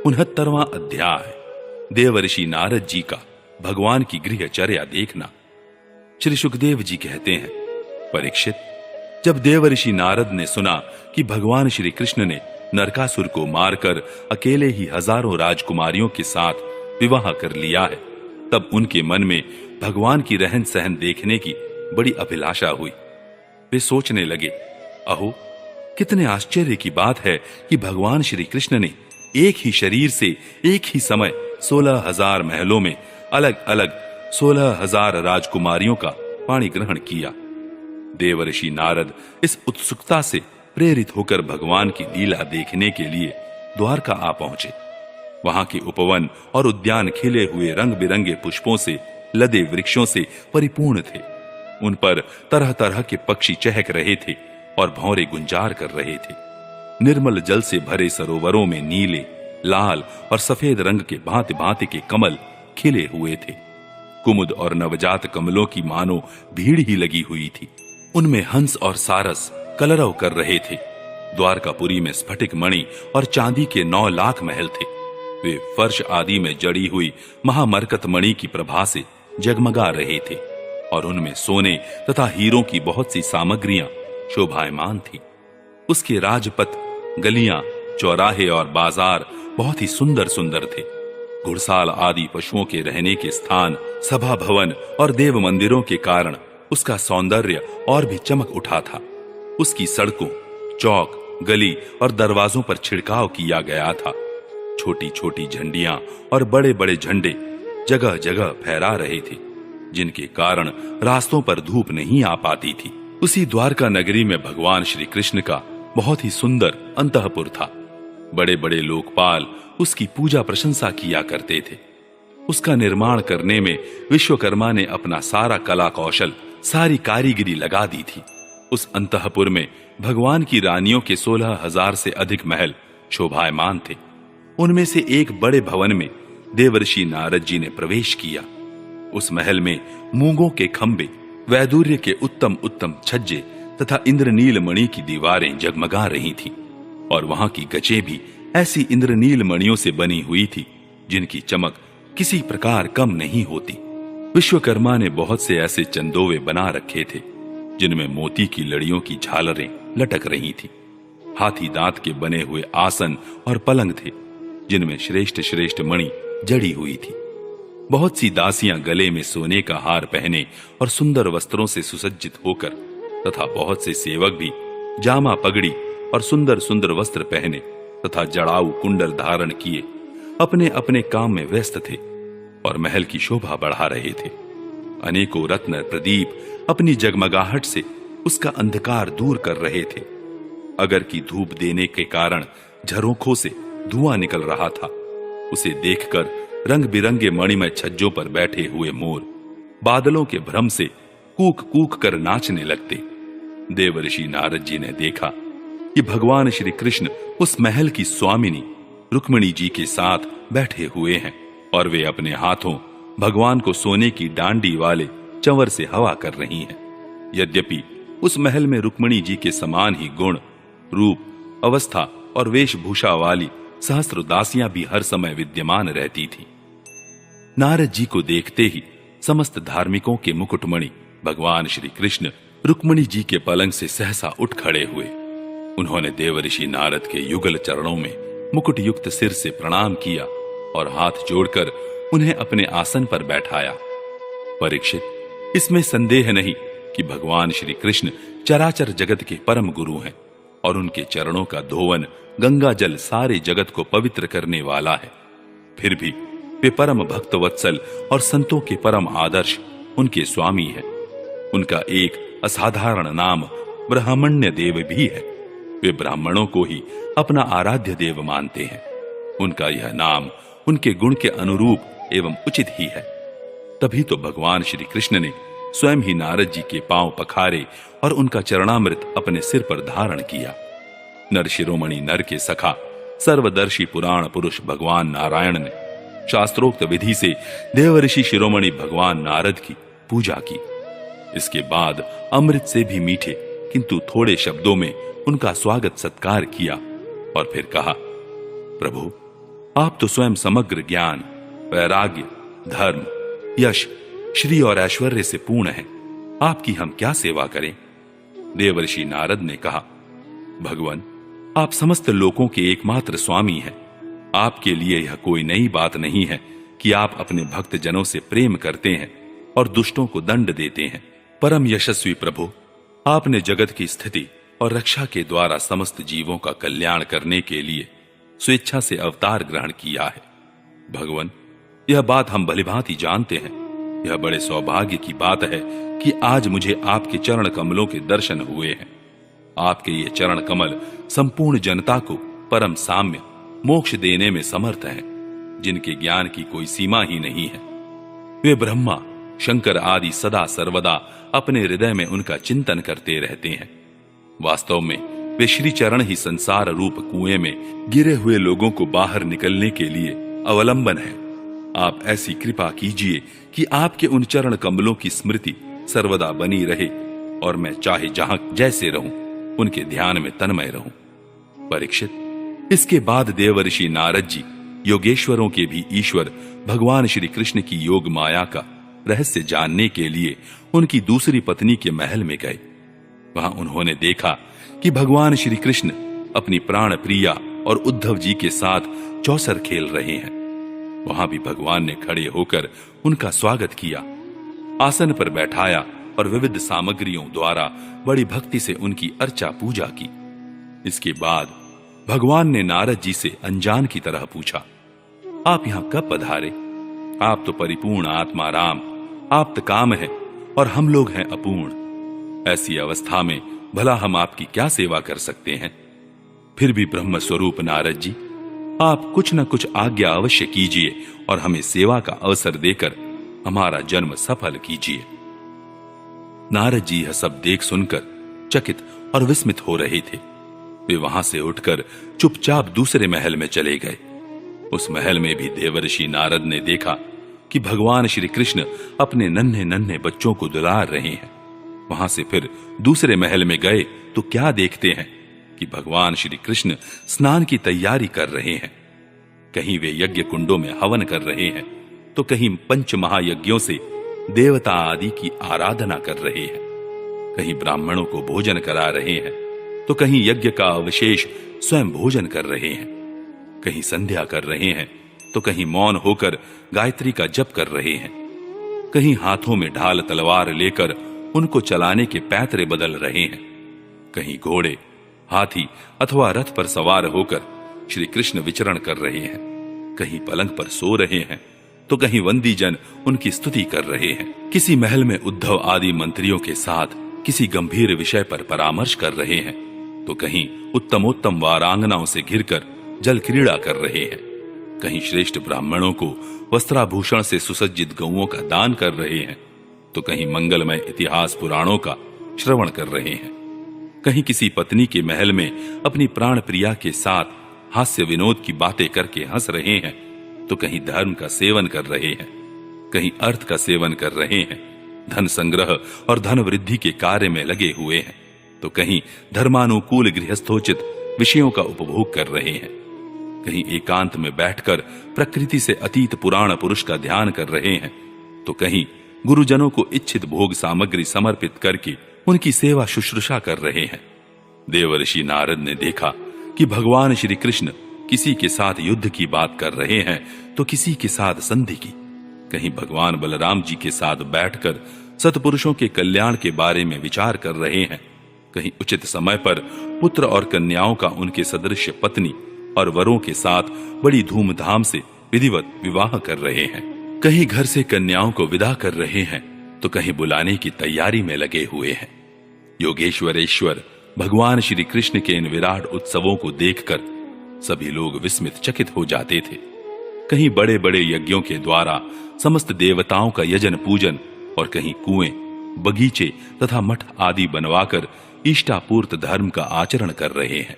69वां अध्याय। देवर्षि नारद जी का भगवान की गृहचर्या देखना। श्री सुखदेव जी कहते हैं, परीक्षित, जब देवर्षि नारद ने सुना कि भगवान श्री कृष्ण ने नरकासुर को मारकर अकेले ही हजारों राजकुमारियों के साथ विवाह कर लिया है, तब उनके मन में भगवान की रहन सहन देखने की बड़ी अभिलाषा हुई। वे सोचने लगे, अहो, कितने आश्चर्य की बात है कि भगवान श्री कृष्ण ने एक ही शरीर से एक ही समय 16,000 महलों में अलग अलग 16,000 राजकुमारियों का पाणी ग्रहण किया। देवर्षि नारद इस उत्सुकता से प्रेरित होकर भगवान की लीला देखने के लिए द्वारका आ पहुंचे। वहां के उपवन और उद्यान खिले हुए रंग बिरंगे पुष्पों से लदे वृक्षों से परिपूर्ण थे। उन पर तरह तरह के पक्षी चहक रहे थे और भौरे गुंजार कर रहे थे। निर्मल जल से भरे सरोवरों में नीले, लाल और सफेद रंग के भांति भांति के कमल खिले हुए थे। कुमुद और नवजात कमलों की मानो भीड़ ही लगी हुई थी। उनमें हंस और सारस कलरव कर रहे थे। द्वारकापुरी में स्फटिक मणि और चांदी के 9 लाख महल थे। वे फर्श आदि में जड़ी हुई महामरकत मणि की प्रभा से जगमगा रहे थे और उनमें सोने तथा हीरों की बहुत सी सामग्रियां शोभायमान थी। उसके राजपथ, गलियां, चौराहे और बाजार बहुत ही सुंदर सुंदर थे। घुड़साल आदि पशुओं के रहने के स्थान, सभा भवन और देव मंदिरों के कारण उसका सौंदर्य और भी चमक उठा था। उसकी सड़कों, चौक, गली और दरवाजों पर छिड़काव किया गया था। छोटी छोटी झंडियां और बड़े बड़े झंडे जगह जगह फहरा रहे थे, जिनके कारण रास्तों पर धूप नहीं आ पाती थी। उसी द्वारका नगरी में भगवान श्री कृष्ण का बहुत ही सुंदर अंतःपुर था। बड़े बड़े लोकपाल उसकी पूजा प्रशंसा किया करते थे। उसका निर्माण करने में विश्वकर्मा ने अपना सारा कला कौशल, सारी कारीगिरी लगा दी थी। उस अंतःपुर में भगवान की रानियों के 16,000 से अधिक महल शोभायमान थे। उनमें से एक बड़े भवन में देवर्षि नारद जी ने प्रवेश किया। उस महल में मूंगों के खंबे, वैदूर्य के उत्तम उत्तम छज्जे तथा इंद्रनील मणि की दीवारें जगमगा रही थीं और वहां की गचें भी ऐसी इंद्रनील मणियों से बनी हुई थी जिनकी चमक किसी प्रकार कम नहीं होती। विश्वकर्मा ने बहुत से ऐसे चंदोवे बना रखे थे जिनमें मोती की लड़ियों की झालरें लटक रही थी। हाथी दांत के बने हुए आसन और पलंग थे जिनमें श्रेष्ठ श्रेष्ठ मणि जड़ी हुई थी। बहुत सी दासियां गले में सोने का हार पहने और सुंदर वस्त्रों से सुसज्जित होकर तथा बहुत से सेवक भी जामा, पगड़ी और सुंदर सुंदर वस्त्र पहने तथा जड़ाऊ कुंडल धारण किए अपने अपने काम में व्यस्त थे और महल की शोभा बढ़ा रहे थे। अनेकों रत्न प्रदीप अपनी जगमगाहट से उसका अंधकार दूर कर रहे थे। अगर की धूप देने के कारण झरोखों से धुआं निकल रहा था। उसे देखकर रंग बिरंगे मणिमय छज्जों पर बैठे हुए मोर बादलों के भ्रम से कूक कूक कर नाचने लगते। देवर्षि नारद जी ने देखा कि भगवान श्री कृष्ण उस महल की स्वामिनी रुक्मिणी जी के साथ बैठे हुए हैं और वे अपने हाथों भगवान को सोने की डांडी वाले चंवर से हवा कर रही हैं। यद्यपि उस महल में रुक्मिणी जी के समान ही गुण, रूप, अवस्था और वेशभूषा वाली सहस्त्र दासियां भी हर समय विद्यमान रहती थी। नारद जी को देखते ही समस्त धार्मिकों के मुकुटमणि भगवान श्री कृष्ण रुक्मिणी जी के पलंग से सहसा उठ खड़े हुए। उन्होंने देवर्षि नारद के युगल चरणों में मुकुट युक्त सिर से प्रणाम किया और हाथ जोड़कर उन्हें अपने आसन पर बैठाया। परीक्षित, इसमें संदेह नहीं कि भगवान श्री कृष्ण चराचर जगत के परम गुरु हैं और उनके चरणों का धोवन गंगा जल सारे जगत को पवित्र करने वाला है। फिर भी वे परम भक्त वत्सल और संतों के परम आदर्श उनके स्वामी हैं। उनका एक असाधारण नाम ब्राह्मण्य देव भी है। वे ब्राह्मणों को ही अपना आराध्य देव मानते हैं। उनका यह नाम उनके गुण के अनुरूप एवं उचित ही है। तभी तो भगवान श्री कृष्ण ने स्वयं ही नारद जी के पांव पखारे और उनका चरणामृत अपने सिर पर धारण किया। नर शिरोमणि नर के सखा सर्वदर्शी पुराण पुरुष भगवान नारायण ने शास्त्रोक्त विधि से देवर्षि शिरोमणि भगवान नारद की पूजा की। इसके बाद अमृत से भी मीठे किंतु थोड़े शब्दों में उनका स्वागत सत्कार किया और फिर कहा, प्रभु, आप तो स्वयं समग्र ज्ञान, वैराग्य, धर्म, यश, श्री और ऐश्वर्य से पूर्ण हैं। आपकी हम क्या सेवा करें? देवर्षि नारद ने कहा, भगवान, आप समस्त लोकों के एकमात्र स्वामी हैं। आपके लिए यह कोई नई बात नहीं है कि आप अपने भक्त जनों से प्रेम करते हैं और दुष्टों को दंड देते हैं। परम यशस्वी प्रभु, आपने जगत की स्थिति और रक्षा के द्वारा समस्त जीवों का कल्याण करने के लिए स्वेच्छा से अवतार ग्रहण किया है। भगवान, यह बात हम भलीभांति जानते हैं। यह बड़े सौभाग्य की बात है कि आज मुझे आपके चरण कमलों के दर्शन हुए हैं। आपके ये चरण कमल संपूर्ण जनता को परम साम्य, मोक्ष देने में समर्थ हैं, जिनके ज्ञान की कोई सीमा ही नहीं है। वे ब्रह्मा, शंकर आदि सदा सर्वदा अपने हृदय में उनका चिंतन करते रहते हैं। वास्तव में वे श्री चरण ही संसार रूप कुएं में गिरे हुए लोगों को बाहर निकलने के लिए अवलंबन है। आप ऐसी कृपा कीजिए कि आपके उन चरण कमलों की स्मृति सर्वदा बनी रहे और मैं चाहे जहां जैसे रहूं उनके ध्यान में तन्मय रहूं। परीक्षित, इसके बाद देवर्षि नारद जी योगेश्वरों के भी ईश्वर भगवान श्री कृष्ण की योग माया का रहस्य जानने के लिए उनकी दूसरी पत्नी के महल में गए। वहां उन्होंने देखा कि भगवान श्री कृष्ण अपनी प्राण प्रिया और उद्धव जी के साथ चौसर खेल रहे हैं। वहां भी भगवान ने खड़े होकर उनका स्वागत किया, आसन पर बैठाया और विविध सामग्रियों द्वारा बड़ी भक्ति से उनकी अर्चा पूजा की। इसके बाद भगवान ने नारद जी से अनजान की तरह पूछा, आप यहां कब पधारे? आप तो परिपूर्ण आत्मा राम, आप्त काम है और हम लोग हैं अपूर्ण। ऐसी अवस्था में भला हम आपकी क्या सेवा कर सकते हैं? फिर भी ब्रह्म स्वरूप नारद जी, आप कुछ न कुछ आज्ञा अवश्य कीजिए और हमें सेवा का अवसर देकर हमारा जन्म सफल कीजिए। नारद जी यह सब देख सुनकर चकित और विस्मित हो रहे थे। वे वहां से उठकर चुपचाप दूसरे महल में चले गए। उस महल में भी देवर्षि नारद ने देखा कि भगवान श्री कृष्ण अपने नन्हे नन्हे बच्चों को दुलार रहे हैं। वहां से फिर दूसरे महल में गए तो क्या देखते हैं कि भगवान श्री कृष्ण स्नान की तैयारी कर रहे हैं। कहीं वे यज्ञ कुंडों में हवन कर रहे हैं तो कहीं पंच महायज्ञों से देवता आदि की आराधना कर रहे हैं। कहीं ब्राह्मणों को भोजन करा रहे हैं तो कहीं यज्ञ का अवशेष स्वयं भोजन कर रहे हैं। कहीं संध्या कर रहे हैं तो कहीं मौन होकर गायत्री का जप कर रहे हैं। कहीं हाथों में ढाल तलवार लेकर उनको चलाने के पैतरे बदल रहे हैं। कहीं घोड़े, हाथी अथवा रथ पर सवार होकर श्री कृष्ण विचरण कर रहे हैं। कहीं पलंग पर सो रहे हैं तो कहीं वंदी जन उनकी स्तुति कर रहे हैं। किसी महल में उद्धव आदि मंत्रियों के साथ किसी गंभीर विषय पर परामर्श कर रहे हैं तो कहीं उत्तमोत्तम वारांगनाओं से घिरकर जल क्रीड़ा कर रहे हैं। कहीं श्रेष्ठ ब्राह्मणों को वस्त्राभूषण से सुसज्जित गौओं का दान कर रहे हैं तो कहीं मंगलमय इतिहास पुराणों का श्रवण कर रहे हैं। कहीं किसी पत्नी के महल में अपनी प्राण प्रिया के साथ हास्य विनोद की बातें करके हंस रहे हैं तो कहीं धर्म का सेवन कर रहे हैं, कहीं अर्थ का सेवन कर रहे हैं, धन संग्रह और धन वृद्धि के कार्य में लगे हुए हैं तो कहीं धर्मानुकूल गृहस्थोचित विषयों का उपभोग कर रहे हैं। कहीं एकांत में बैठकर प्रकृति से अतीत पुराण पुरुष का ध्यान कर रहे हैं तो कहीं गुरुजनों को इच्छित भोग सामग्री समर्पित करके उनकी सेवा शुश्रूषा कर रहे हैं। देवर्षि नारद ने देखा कि भगवान श्री कृष्ण किसी के साथ युद्ध की बात कर रहे हैं तो किसी के साथ संधि की। कहीं भगवान बलराम जी के साथ बैठकर सतपुरुषों के कल्याण के बारे में विचार कर रहे हैं। कहीं उचित समय पर पुत्र और कन्याओं का उनके सदृश पत्नी और वरों के साथ बड़ी धूमधाम से विधिवत विवाह कर रहे हैं। कहीं घर से कन्याओं को विदा कर रहे हैं तो कहीं बुलाने की तैयारी में लगे हुए हैं। योगेश्वरेश्वर भगवान श्री कृष्ण के इन विराट उत्सवों को देखकर सभी लोग विस्मित चकित हो जाते थे। कहीं बड़े बड़े यज्ञों के द्वारा समस्त देवताओं का यजन पूजन और कहीं कुएं, बगीचे तथा मठ आदि बनवाकर इष्टापूर्त धर्म का आचरण कर रहे हैं।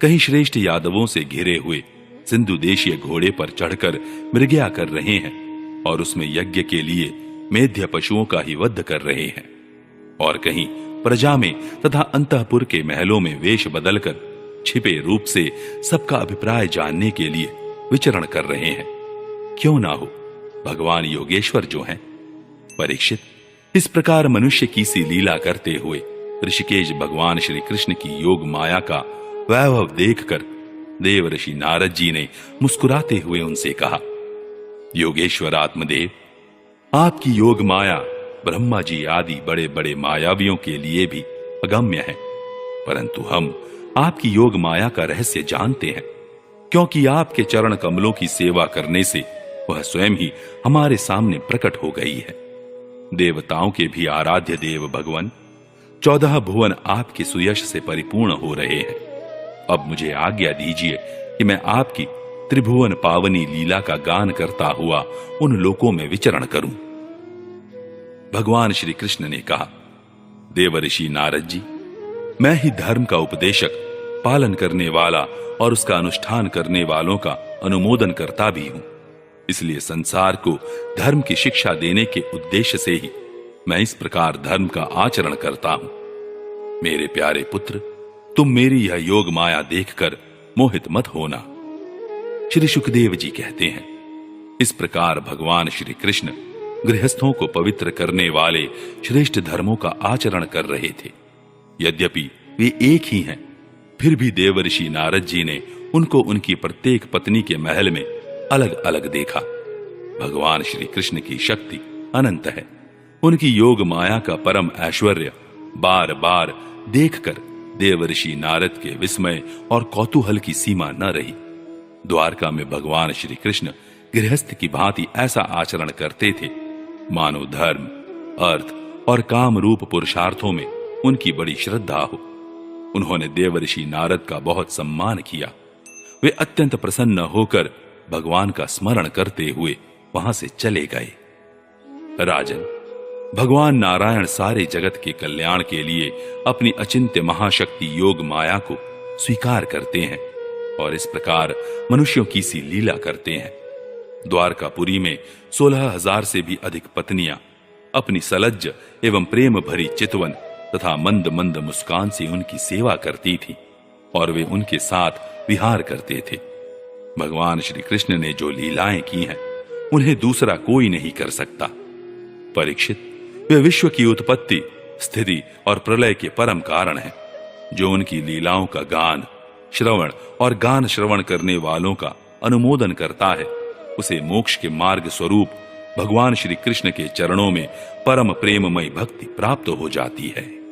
कहीं श्रेष्ठ यादवों से घिरे हुए सिंधु देशीय घोड़े पर चढ़कर मृग्या कर रहे हैं और उसमें यज्ञ के लिए मेध्य पशुओं का ही वध कर रहे हैं। और कहीं प्रजा में तथा अंतःपुर के महलों में वेश बदलकर छिपे रूप से सबका अभिप्राय जानने के लिए विचरण कर रहे हैं। क्यों ना हो, भगवान योगेश्वर जो हैं। परीक्षित, इस प्रकार मनुष्य की सी लीला करते हुए ऋषिकेश भगवान श्री कृष्ण की योग माया का वैभव देखकर देवर्षि नारद जी ने मुस्कुराते हुए उनसे कहा, योगेश्वर आत्मदेव, आपकी योग माया ब्रह्मा जी आदि बड़े बड़े मायावियों के लिए भी अगम्य है, परंतु हम आपकी योग माया का रहस्य जानते हैं, क्योंकि आपके चरण कमलों की सेवा करने से वह स्वयं ही हमारे सामने प्रकट हो गई है। देवताओं के भी आराध्य देव भगवान, 14 भुवन आपके सुयश से परिपूर्ण हो रहे हैं। अब मुझे आज्ञा दीजिए कि मैं आपकी त्रिभुवन पावनी लीला का गान करता हुआ उन लोकों में विचरण करूं। भगवान श्री कृष्ण ने कहा, देवर्षि नारद जी, मैं ही धर्म का उपदेशक, पालन करने वाला और उसका अनुष्ठान करने वालों का अनुमोदन करता भी हूं। इसलिए संसार को धर्म की शिक्षा देने के उद्देश्य से ही मैं इस प्रकार धर्म का आचरण करता हूं। मेरे प्यारे पुत्र, तुम मेरी यह योग माया देखकर मोहित मत होना। श्री सुखदेव जी कहते हैं, इस प्रकार भगवान श्री कृष्ण गृहस्थों को पवित्र करने वाले श्रेष्ठ धर्मों का आचरण कर रहे थे। यद्यपि वे एक ही हैं, फिर भी देवर्षि नारद जी ने उनको उनकी प्रत्येक पत्नी के महल में अलग अलग देखा। भगवान श्री कृष्ण की शक्ति अनंत है। उनकी योग माया का परम ऐश्वर्य बार बार देखकर देवर्षि नारद के विस्मय और कौतूहल की सीमा न रही। द्वारका में भगवान श्री कृष्ण गृहस्थ की भांति ऐसा आचरण करते थे मानो धर्म, अर्थ और काम रूप पुरुषार्थों में उनकी बड़ी श्रद्धा हो। उन्होंने देवर्षि नारद का बहुत सम्मान किया। वे अत्यंत प्रसन्न होकर भगवान का स्मरण करते हुए वहां से चले गए। राजन, भगवान नारायण सारे जगत के कल्याण के लिए अपनी अचिंत्य महाशक्ति योग माया को स्वीकार करते हैं और इस प्रकार मनुष्यों की सी लीला करते हैं। द्वारकापुरी में 16,000 से भी अधिक पत्नियां अपनी सलज्ज एवं प्रेम भरी चितवन तथा मंद मंद मुस्कान से उनकी सेवा करती थी और वे उनके साथ विहार करते थे। भगवान श्री कृष्ण ने जो लीलाएं की हैं, उन्हें दूसरा कोई नहीं कर सकता। परीक्षित, वे विश्व की उत्पत्ति, स्थिति और प्रलय के परम कारण हैं। जो उनकी लीलाओं का गान श्रवण और गान श्रवण करने वालों का अनुमोदन करता है, उसे मोक्ष के मार्ग स्वरूप भगवान श्री कृष्ण के चरणों में परम प्रेममय भक्ति प्राप्त हो जाती है।